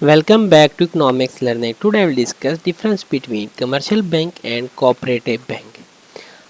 Welcome back to Economics Learning. Today I will discuss difference between commercial bank and cooperative bank.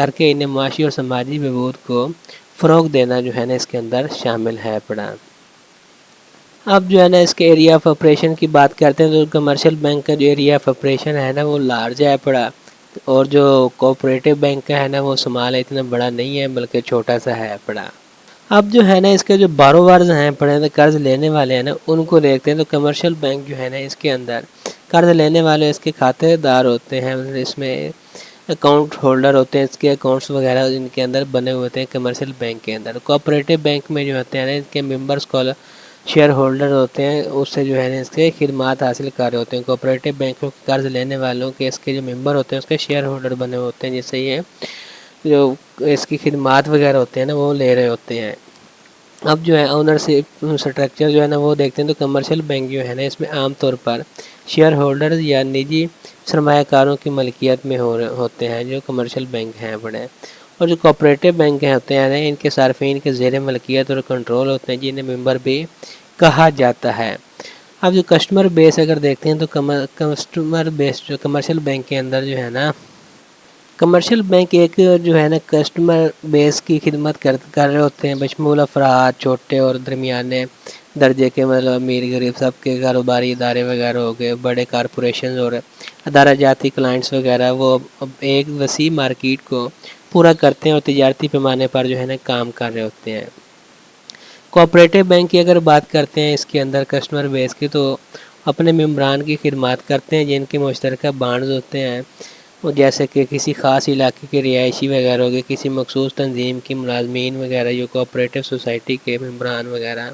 کر کے انہیں معاشی اور سماجی بہبود کو فروغ دینا جو ہے نا اس کے اندر شامل ہے پڑا۔ اب جو ہے نا اس کے ایریا آف آپریشن کی بات کرتے ہیں تو کمرشل بینک کا جو ایریا آف آپریشن ہے نا وہ لارج ہے پڑا، اور جو کوآپریٹو بینک کا ہے نا وہ شمال ہے، اتنا بڑا نہیں ہے بلکہ چھوٹا سا ہے پڑا۔ اب جو ہے نا اس کے جو باروورز ہیں پڑے تو قرض لینے والے ہیں نا ان کو دیکھتے ہیں تو کمرشل بینک جو ہے نا اس کے اندر قرض لینے والے اس کے کھاتے دار ہوتے ہیں، اس میں اکاؤنٹ ہولڈر ہوتے ہیں، اس کے اکاؤنٹس وغیرہ ان کے اندر بنے ہوتے ہیں کمرشل بینک کے اندر۔ کوآپریٹو بینک میں جو ہوتے ہیں نا اس کے ممبرس شیئر ہولڈر ہوتے ہیں، اس سے جو ہے نا اس کے خدمات حاصل کر رہے ہوتے ہیں۔ کوآپریٹو بینکوں کے قرض لینے والوں کے اس کے جو ممبر ہوتے ہیں اس کے شیئر ہولڈر بنے ہوتے ہیں، جس سے یہ جو اس کی خدمات وغیرہ ہوتے ہیں نا وہ لے رہے ہوتے ہیں۔ اب جو ہے اونرشپ اسٹرکچر جو ہے نا وہ دیکھتے ہیں تو کمرشل بینک جو ہے نا اس میں عام طور پر شیئر ہولڈرز یا نجی سرمایہ کاروں کی ملکیت میں ہوتے ہیں جو کمرشل بینک ہیں بڑے، اور جو کوآپریٹو بینک ہوتے ہیں نا ان کے صارفین کے زیر ملکیت اور کنٹرول ہوتے ہیں جنہیں ممبر بھی کہا جاتا ہے۔ اب جو کسٹمر بیس اگر دیکھتے ہیں تو کسٹمر بیس جو کمرشل بینک کے اندر جو ہے نا کمرشل بینک ایک جو ہے نا کسٹمر بیس کی خدمت کر رہے ہوتے ہیں، بشمول افراد چھوٹے اور درمیانے درجے کے، مطلب امیر غریب سب کے کاروباری ادارے وغیرہ ہو گئے، بڑے کارپوریشنز اور ادارہ جاتی کلائنٹس وغیرہ، وہ ایک وسیع مارکیٹ کو پورا کرتے ہیں اور تجارتی پیمانے پر جو ہے نا کام کر رہے ہوتے ہیں۔ کوآپریٹو بینک کی اگر بات کرتے ہیں اس کے اندر کسٹمر بیس کی تو اپنے ممبران کی خدمات کرتے ہیں جن کے مشترکہ بانڈز ہوتے ہیں، جیسے کہ کسی خاص علاقے کے رہائشی وغیرہ ہو گئے، کسی مخصوص تنظیم کی ملازمین وغیرہ، جو کوآپریٹو سوسائٹی کے ممبران وغیرہ،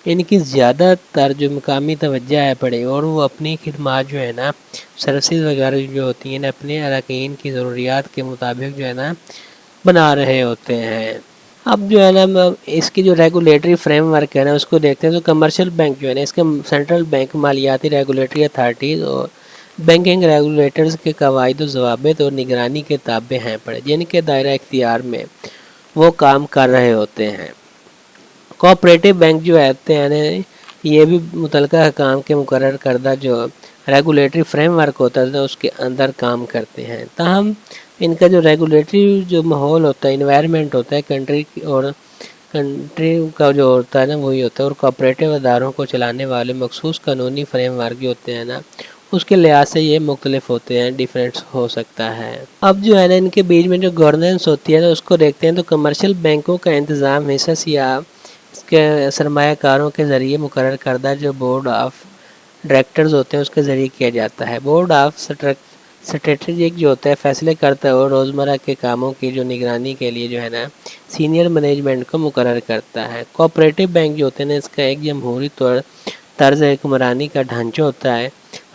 ان کی زیادہ تر جو مقامی توجہ ہے پڑے اور وہ اپنی خدمات جو ہے نا سروسز وغیرہ جو ہوتی ہیں نا اپنے اراکین کی ضروریات کے مطابق جو ہے نا بنا رہے ہوتے ہیں۔ اب جو ہے نا اس کی جو ریگولیٹری فریم ورک ہے نا اس کو دیکھتے ہیں تو کمرشل بینک جو ہے نا اس کے سینٹرل بینک مالیاتی ریگولیٹری اتھارٹیز اور بینکنگ ریگولیٹرز کے قواعد و ضوابط اور نگرانی کے تابع ہیں پڑے، جن کے دائرہ اختیار میں وہ کام کر رہے ہوتے ہیں۔ کوآپریٹو بینک جو ہوتے ہیں نا یہ بھی متعلقہ حکام کے مقرر کردہ جو ریگولیٹری فریم ورک ہوتا ہے اس کے اندر کام کرتے ہیں، تاہم ان کا جو ریگولیٹری جو ماحول ہوتا ہے، انوائرمنٹ ہوتا ہے کنٹری کا جو ہوتا ہے نا وہی ہوتا ہے، اور کوآپریٹو اداروں کو چلانے والے مخصوص قانونی فریم ورک جو ہوتے ہیں نا اس کے لحاظ سے یہ مختلف ہوتے ہیں، ڈیفرنس ہو سکتا ہے۔ اب جو ہے نا ان کے بیچ میں جو گورننس ہوتی ہے نا اس کو دیکھتے ہیں تو کمرشل بینکوں کا انتظام حصص یا اس کے سرمایہ کاروں کے ذریعے مقرر کردہ جو بورڈ آف ڈائریکٹرز ہوتے ہیں اس کے ذریعے کیا جاتا ہے۔ بورڈ آف اسٹریٹجک جو ہوتا ہے فیصلے کرتا ہے اور روزمرہ کے کاموں کی جو نگرانی کے لیے جو ہے نا سینئر مینجمنٹ کو مقرر کرتا ہے۔ کوآپریٹو بینک جو ہوتے ہیں نا اس کا ایک جمہوری طرز حکمرانی کا ڈھانچہ ہوتا ہے،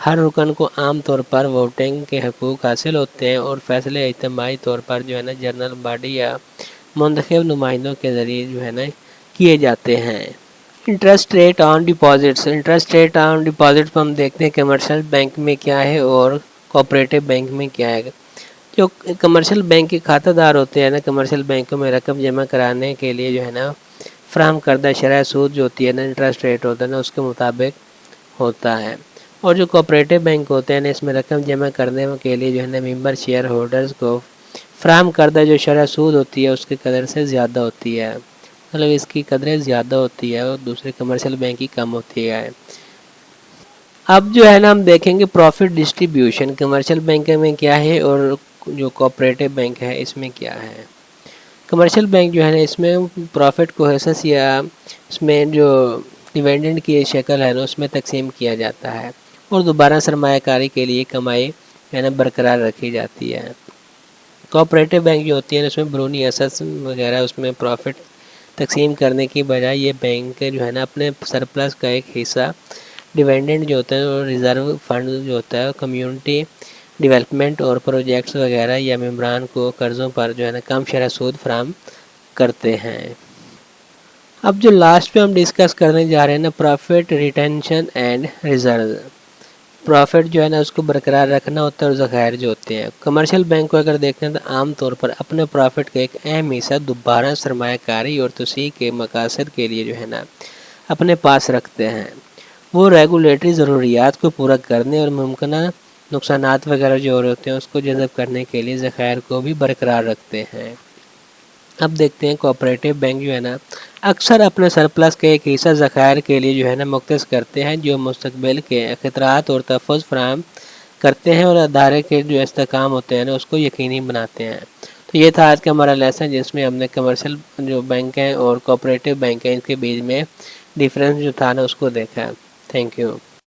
ہر رکن کو عام طور پر ووٹنگ کے حقوق حاصل ہوتے ہیں اور فیصلے اجتماعی طور پر جو ہے نا جنرل باڈی یا منتخب نمائندوں کے ذریعے جو ہے نا کیے جاتے ہیں۔ Interest rate on deposits, interest rate on deposits ہم دیکھتے ہیں کمرشل بینک میں کیا ہے اور کوآپریٹو بینک میں کیا ہے۔ جو کمرشل بینک کے کھاتہ دار ہوتے ہیں نا کمرشل بینکوں میں رقم جمع کرانے کے لیے جو ہے نا فراہم کردہ شرح سود جو ہوتی ہے نا انٹرسٹ ریٹ ہوتا ہے نا اس کے مطابق ہوتا ہے، اور جو کوآپریٹو بینک ہوتے ہیں نا اس میں رقم جمع کرنے کے لیے جو ہے نا ممبر شیئر ہولڈرز کو فراہم کردہ جو شرح سود ہوتی ہے اس کی قدر سے زیادہ ہوتی ہے، مطلب اس کی قدریں زیادہ ہوتی ہے اور دوسرے کمرشل بینک کی کم ہوتی ہے۔ اب جو ہے نا ہم دیکھیں گے پروفٹ ڈسٹریبیوشن کمرشل بینک میں کیا ہے اور جو کوآپریٹو بینک ہے اس میں کیا ہے۔ کمرشل بینک جو ہے نا اس میں پروفٹ کو حصص یا اس میں جو ڈیویڈنڈ کی شکل ہے نا اس میں تقسیم کیا جاتا ہے اور دوبارہ سرمایہ کاری کے لیے کمائی ہے نا برقرار رکھی جاتی ہے۔ کوآپریٹو بینک جو ہوتی ہے نا اس میں برونی اسس وغیرہ اس میں پروفٹ تقسیم کرنے کی بجائے یہ بینک جو ہے نا اپنے سرپلس کا ایک حصہ ڈیویڈنڈ جو ہوتا ہے اور ریزرو فنڈ جو ہوتا ہے کمیونٹی ڈیولپمنٹ اور پروجیکٹس وغیرہ یا ممبران کو قرضوں پر جو ہے نا کم شرح سود فراہم کرتے ہیں۔ اب جو لاسٹ پہ ہم ڈسکس کرنے جا رہے ہیں نا profit retention and reserve, profit جو ہے نا اس کو برقرار رکھنا ہوتا ہے اور ذخائر جو ہوتے ہیں۔ کمرشل بینک کو اگر دیکھتے ہیں تو عام طور پر اپنے پروفٹ کا ایک اہم حصہ دوبارہ سرمایہ کاری اور توسیع کے مقاصد کے لیے جو ہے نا اپنے پاس رکھتے ہیں۔ وہ ریگولیٹری ضروریات کو پورا کرنے اور ممکنہ نقصانات وغیرہ جو ہو رہے ہوتے ہیں اس کو جذب کرنے کے لیے ذخائر کو بھی برقرار رکھتے ہیں۔ اب دیکھتے ہیں کوآپریٹو بینک جو ہے نا اکثر اپنے سرپلس کے ایک حصہ ذخائر کے لیے جو ہے نا مختص کرتے ہیں، جو مستقبل کے خطرات اور تحفظ فراہم کرتے ہیں اور ادارے کے جو استحکام ہوتے ہیں نا اس کو یقینی بناتے ہیں۔ تو یہ تھا آج کا ہمارا لیسن، جس میں ہم نے کمرشل جو بینک ہیں اور کوآپریٹو بینک ہیں ان کے بیچ میں ڈیفرنس جو تھا نا اس کو دیکھا۔ Thank you.